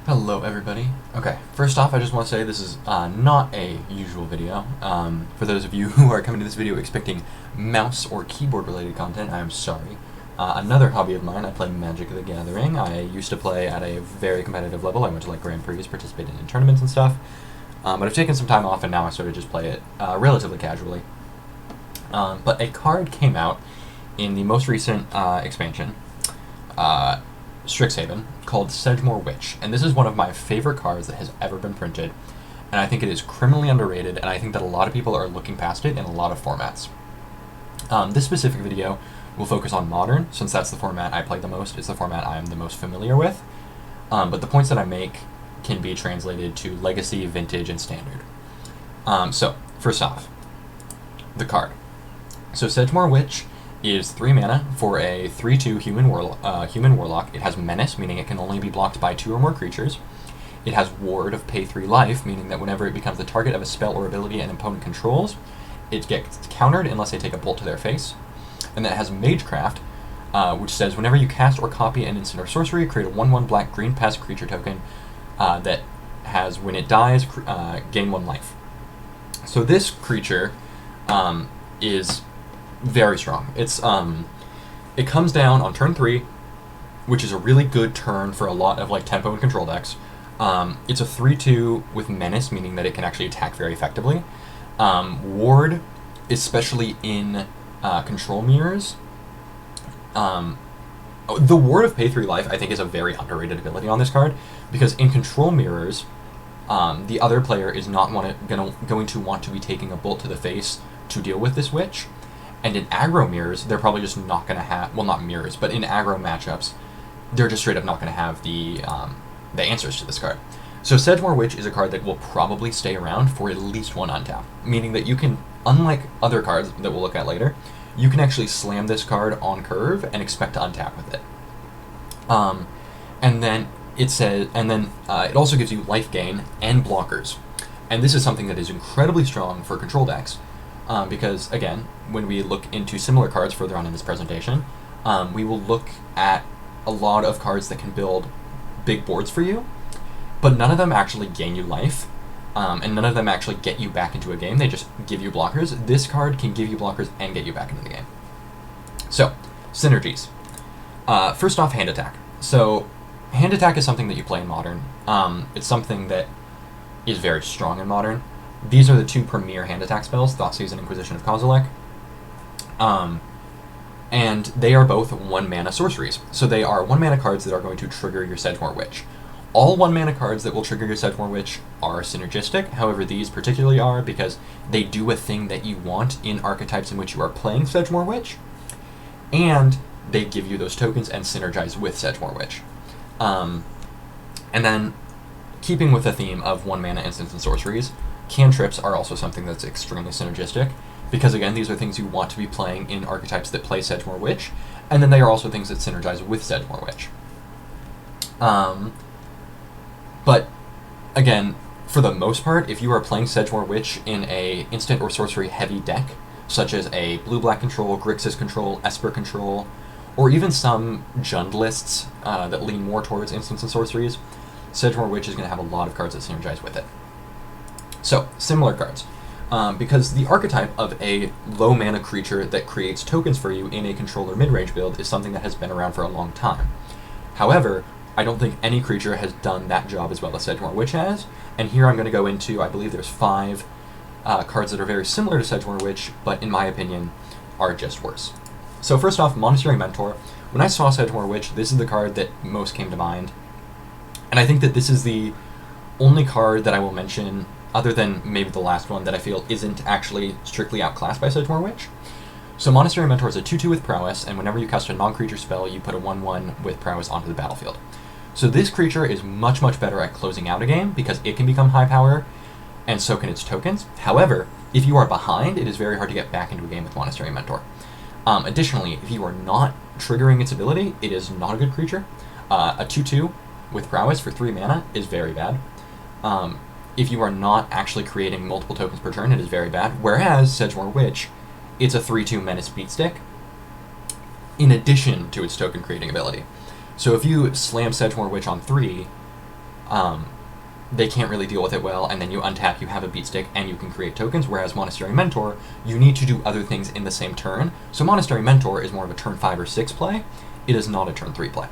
Hello everybody. Okay, first off I just want to say this is not a usual video. For those of you who are coming to this video expecting mouse or keyboard related content, I am sorry. Another hobby of mine, I play Magic the Gathering. I used to play at a very competitive level. I went to like Grand Prix, participated in tournaments and stuff. But I've taken some time off and now I sort of just play it relatively casually. But a card came out in the most recent expansion, Strixhaven, called Sedgemoor Witch, and this is one of my favorite cards that has ever been printed, and I think it is criminally underrated, and I think that a lot of people are looking past it in a lot of formats. This specific video will focus on Modern, since that's the format I play the most, it's the format I am the most familiar with, but the points that I make can be translated to Legacy, Vintage, and Standard. So, first off, the card. So Sedgemoor Witch is 3 mana for a 3/2 human warlock. It has Menace, meaning it can only be blocked by 2 or more creatures. It has Ward of pay 3 life, meaning that whenever it becomes the target of a spell or ability an opponent controls, it gets countered unless they take a bolt to their face. And then it has Magecraft, which says whenever you cast or copy an instant or sorcery, create a 1/1 black green pest creature token that has, when it dies, gain 1 life. So this creature is very strong. It comes down on turn 3, which is a really good turn for a lot of like tempo and control decks. It's a 3/2 with Menace, meaning that it can actually attack very effectively. Ward, especially in control mirrors. The Ward of pay 3 life, I think, is a very underrated ability on this card, because in control mirrors, the other player is not going to want to be taking a bolt to the face to deal with this witch. And in aggro mirrors, they're probably just not going to have, well, not mirrors, but in aggro matchups, they're just straight up not going to have the answers to this card. So Sedgemoor Witch is a card that will probably stay around for at least 1 untap, meaning that you can, unlike other cards that we'll look at later, you can actually slam this card on curve and expect to untap with it. And then it also gives you life gain and blockers. And this is something that is incredibly strong for control decks. Because, again, when we look into similar cards further on in this presentation, we will look at a lot of cards that can build big boards for you, but none of them actually gain you life, and none of them actually get you back into a game. They just give you blockers. This card can give you blockers and get you back into the game. So, Synergies. First off, Hand Attack. So, Hand Attack is something that you play in Modern. It's something that is very strong in Modern. These are the 2 premier hand attack spells, Thoughtseize and Inquisition of Kozilek. And they are both 1 mana sorceries. So they are 1 mana cards that are going to trigger your Sedgemoor Witch. All 1 mana cards that will trigger your Sedgemoor Witch are synergistic, however these particularly are because they do a thing that you want in archetypes in which you are playing Sedgemoor Witch, and they give you those tokens and synergize with Sedgemoor Witch. And then, keeping with the theme of 1 mana instants and sorceries, cantrips are also something that's extremely synergistic, because again, these are things you want to be playing in archetypes that play Sedgemoor Witch, and then they are also things that synergize with Sedgemoor Witch. But again, for the most part, if you are playing Sedgemoor Witch in a instant or sorcery heavy deck, such as a blue-black control, Grixis control, Esper control, or even some Jund lists that lean more towards instants and sorceries, Sedgemoor Witch is going to have a lot of cards that synergize with it. So, similar cards. Because the archetype of a low mana creature that creates tokens for you in a controller mid-range build is something that has been around for a long time. However, I don't think any creature has done that job as well as Sedgemoor Witch has, and here I'm going to go into, I believe there's 5 cards that are very similar to Sedgemoor Witch, but in my opinion, are just worse. So first off, Monastery Mentor. When I saw Sedgemoor Witch, this is the card that most came to mind, and I think that this is the only card that I will mention, other than maybe the last one, that I feel isn't actually strictly outclassed by Sedgemoor Witch. So Monastery Mentor is a 2/2 with Prowess, and whenever you cast a non-creature spell, you put a 1/1 with Prowess onto the battlefield. So this creature is much, much better at closing out a game, because it can become high power, and so can its tokens. However, if you are behind, it is very hard to get back into a game with Monastery Mentor. Additionally, if you are not triggering its ability, it is not a good creature. A 2/2 with Prowess for 3 mana is very bad. If you are not actually creating multiple tokens per turn, it is very bad. Whereas Sedgemoor Witch, it's a 3/2 Menace Beatstick, in addition to its token creating ability. So if you slam Sedgemoor Witch on 3, they can't really deal with it well, and then you untap, you have a beat stick, and you can create tokens, whereas Monastery Mentor, you need to do other things in the same turn. So Monastery Mentor is more of a turn 5 or 6 play. It is not a turn 3 play.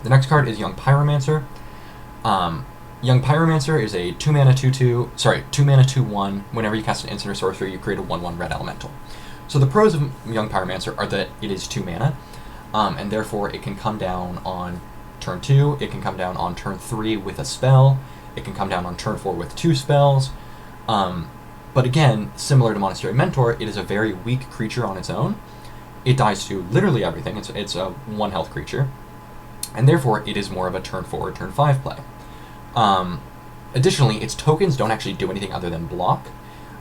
The next card is Young Pyromancer. Young Pyromancer is a 2 mana 2-1. Whenever you cast an instant or sorcery, you create a 1/1 red elemental. So the pros of Young Pyromancer are that it is 2 mana, and therefore it can come down on turn 2, it can come down on turn 3 with a spell, it can come down on turn 4 with 2 spells. But again, similar to Monastery Mentor, it is a very weak creature on its own. It dies to literally everything. It's a 1 health creature, and therefore it is more of a turn 4 or turn 5 play. Additionally, its tokens don't actually do anything other than block,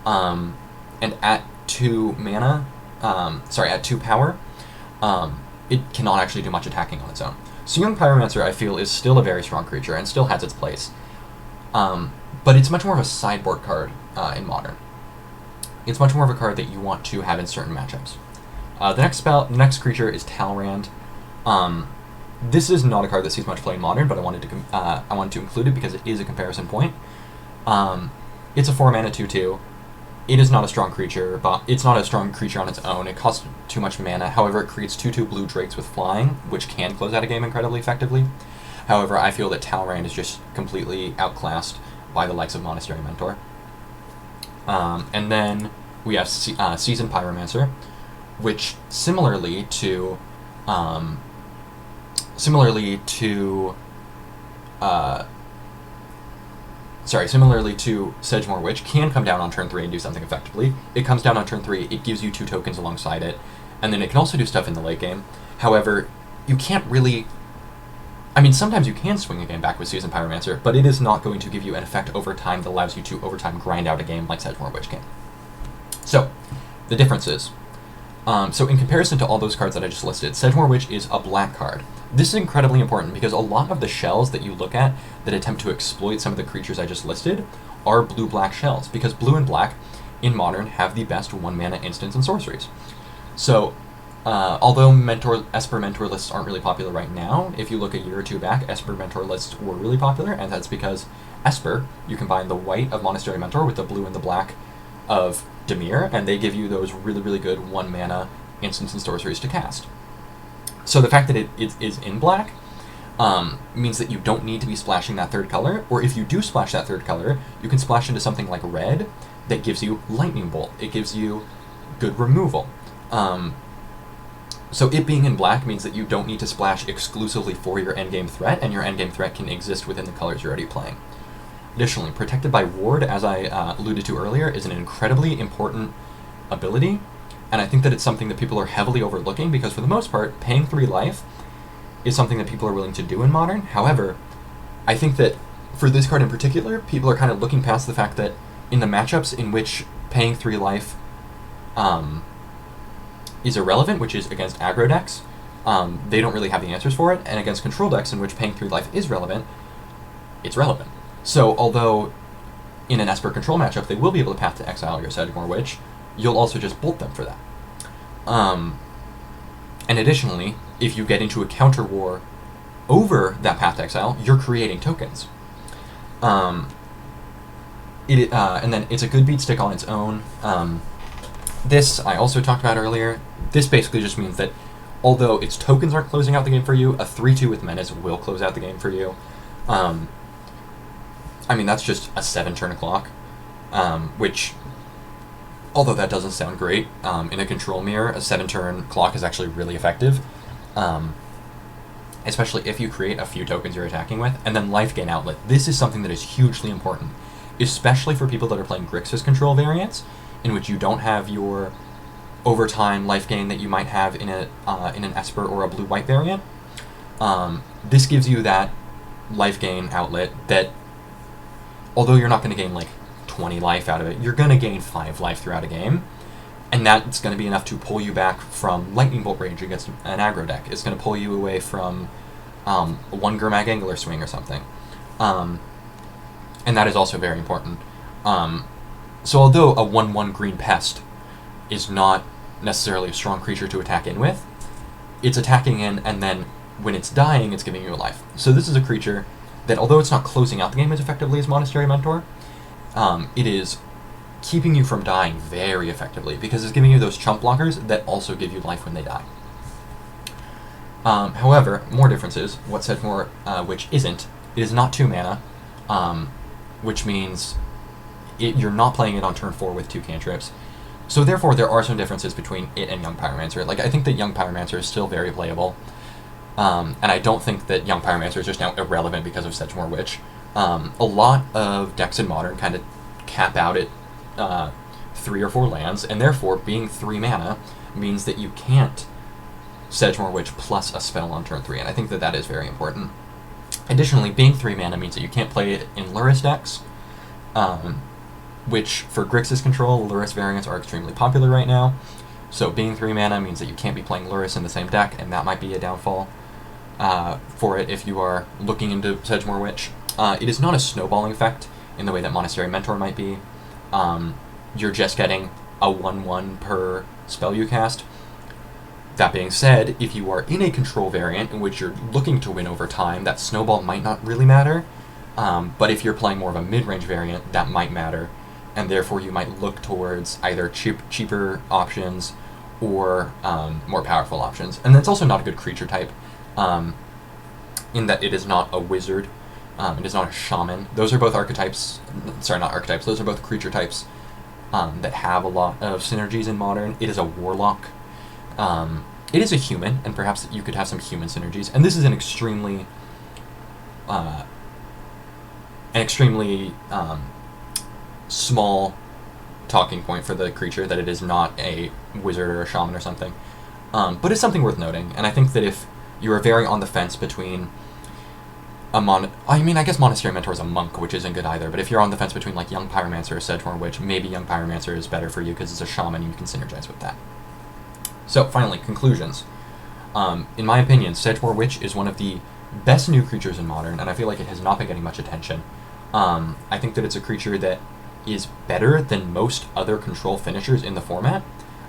and at 2 mana, at 2 power, it cannot actually do much attacking on its own. So Young Pyromancer, I feel, is still a very strong creature and still has its place. But it's much more of a sideboard card in Modern. It's much more of a card that you want to have in certain matchups. The next creature is Talrand. This is not a card that sees much play in Modern, but I wanted to include it because it is a comparison point. It's a 4 mana 2/2. It is not a strong creature, but it's not a strong creature on its own. It costs too much mana. However, it creates 2/2 blue drakes with flying, which can close out a game incredibly effectively. However, I feel that Talrand is just completely outclassed by the likes of Monastery Mentor. And then we have Seasoned Pyromancer, which similarly to Sedgemoor Witch, can come down on turn 3 and do something effectively. It comes down on turn 3, it gives you 2 tokens alongside it, and then it can also do stuff in the late game. However, you can't really... sometimes you can swing a game back with Seasoned Pyromancer, but it is not going to give you an effect over time that allows you to over time grind out a game like Sedgemoor Witch can. So, the differences. So in comparison to all those cards that I just listed, Sedgemoor Witch is a black card. This is incredibly important because a lot of the shells that you look at that attempt to exploit some of the creatures I just listed are blue-black shells, because blue and black in Modern have the best 1-mana instants and sorceries. So, although Esper Mentor lists aren't really popular right now, if you look a year or two back, Esper Mentor lists were really popular, and that's because Esper, you combine the white of Monastery Mentor with the blue and the black of Dimir, and they give you those really, really good 1-mana instants and sorceries to cast. So the fact that it is in black means that you don't need to be splashing that third color, or if you do splash that third color, you can splash into something like red that gives you Lightning Bolt. It gives you good removal. So it being in black means that you don't need to splash exclusively for your endgame threat, and your endgame threat can exist within the colors you're already playing. Additionally, Protected by Ward, as I alluded to earlier, is an incredibly important ability, and I think that it's something that people are heavily overlooking because, for the most part, paying 3 life is something that people are willing to do in Modern. However, I think that for this card in particular, people are kind of looking past the fact that in the matchups in which paying 3 life is irrelevant, which is against aggro decks, they don't really have the answers for it, and against control decks in which paying 3 life is relevant, it's relevant. So, although in an Esper control matchup they will be able to path to exile your Sedgemoor Witch, you'll also just bolt them for that. And additionally, if you get into a counter war over that path to exile, you're creating tokens. And then it's a good beat stick on its own. This I also talked about earlier. This basically just means that although its tokens aren't closing out the game for you, a 3/2 with Menace will close out the game for you. That's just a 7-turn clock, which, although that doesn't sound great, in a control mirror, a 7-turn clock is actually really effective, especially if you create a few tokens you're attacking with. And then life gain outlet. This is something that is hugely important, especially for people that are playing Grixis control variants, in which you don't have your overtime life gain that you might have in an Esper or a blue-white variant. This gives you that life gain outlet that, although you're not going to gain like 20 life out of it, you're going to gain 5 life throughout a game, and that's going to be enough to pull you back from Lightning Bolt range against an aggro deck. It's going to pull you away from a 1 Gurmag Angler swing or something, and that is also very important. So although a 1/1 green pest is not necessarily a strong creature to attack in with, it's attacking in, and then when it's dying, it's giving you a life. So this is a creature that although it's not closing out the game as effectively as Monastery Mentor, it is keeping you from dying very effectively, because it's giving you those chump blockers that also give you life when they die. However, more differences. What Sedgemoor Witch isn't, it is not 2 mana, which means you're not playing it on turn 4 with 2 cantrips. So therefore, there are some differences between it and Young Pyromancer. Like, I think that Young Pyromancer is still very playable, and I don't think that Young Pyromancer is just now irrelevant because of Sedgemoor Witch. A lot of decks in Modern kind of cap out at 3 or 4 lands, and therefore, being 3 mana means that you can't Sedgemoor Witch plus a spell on turn 3, and I think that that is very important. Additionally, being 3 mana means that you can't play it in Lurrus decks, which, for Grixis control, Lurrus variants are extremely popular right now. So being 3 mana means that you can't be playing Lurrus in the same deck, and that might be a downfall for it if you are looking into Sedgemoor Witch. It is not a snowballing effect in the way that Monastery Mentor might be. You're just getting a 1/1 per spell you cast. That being said, if you are in a control variant in which you're looking to win over time, that snowball might not really matter. But if you're playing more of a mid-range variant, that might matter, and therefore you might look towards either cheaper options or more powerful options. And it's also not a good creature type, in that it is not a wizard, it is not a shaman. Those are both archetypes, sorry, not archetypes, those are both creature types that have a lot of synergies in Modern. It is a warlock. It is a human, and perhaps you could have some human synergies. And this is an extremely small talking point for the creature, that it is not a wizard or a shaman or something. But it's something worth noting, and I think that if you are very on the fence between I guess Monastery Mentor is a monk, which isn't good either, but if you're on the fence between like Young Pyromancer or Sedgemoor Witch, maybe Young Pyromancer is better for you because it's a shaman and you can synergize with that. So, finally, conclusions. In my opinion, Sedgemoor Witch is one of the best new creatures in Modern, and I feel like it has not been getting much attention. I think that it's a creature that is better than most other control finishers in the format.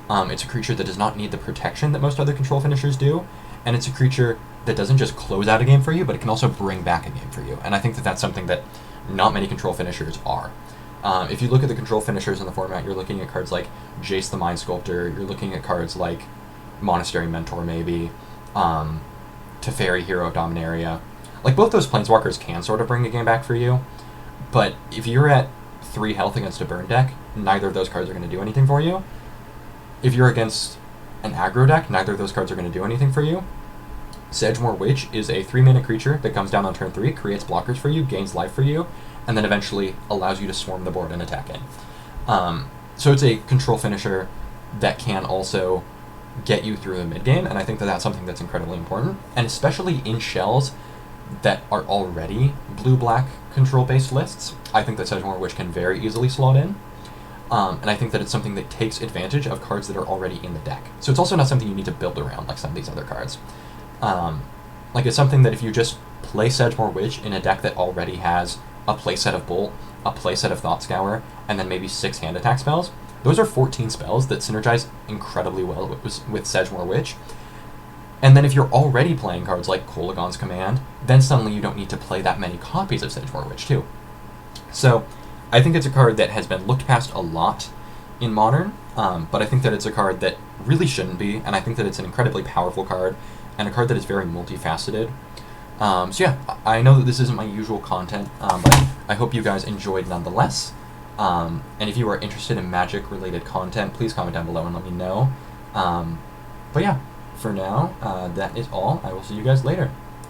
It's a creature that does not need the protection that most other control finishers do, and it's a creature that doesn't just close out a game for you, but it can also bring back a game for you, and I think that that's something that not many control finishers are. If you look at the control finishers in the format, you're looking at cards like Jace the Mind Sculptor, you're looking at cards like Monastery Mentor maybe, Teferi, Hero of Dominaria. Like, both those Planeswalkers can sort of bring a game back for you, but if you're at 3 health against a burn deck, neither of those cards are going to do anything for you. If you're against an aggro deck, neither of those cards are going to do anything for you. Sedgemoor Witch is a 3-mana creature that comes down on turn 3, creates blockers for you, gains life for you, and then eventually allows you to swarm the board and attack in. So it's a control finisher that can also get you through the mid-game, and I think that that's something that's incredibly important, and especially in shells that are already blue-black control-based lists, I think that Sedgemoor Witch can very easily slot in, and I think that it's something that takes advantage of cards that are already in the deck. So it's also not something you need to build around like some of these other cards. Like, it's something that if you just play Sedgemoor Witch in a deck that already has a playset of Bolt, a playset of Thought Scour, and then maybe 6 hand attack spells, those are 14 spells that synergize incredibly well with Sedgemoor Witch. And then if you're already playing cards like Kolaghan's Command, then suddenly you don't need to play that many copies of Sedgemoor Witch too. So I think it's a card that has been looked past a lot in Modern, but I think that it's a card that really shouldn't be, and I think that it's an incredibly powerful card, and a card that is very multifaceted. So yeah, I know that this isn't my usual content, but I hope you guys enjoyed nonetheless. And if you are interested in Magic-related content, please comment down below and let me know. But yeah, for now, that is all. I will see you guys later.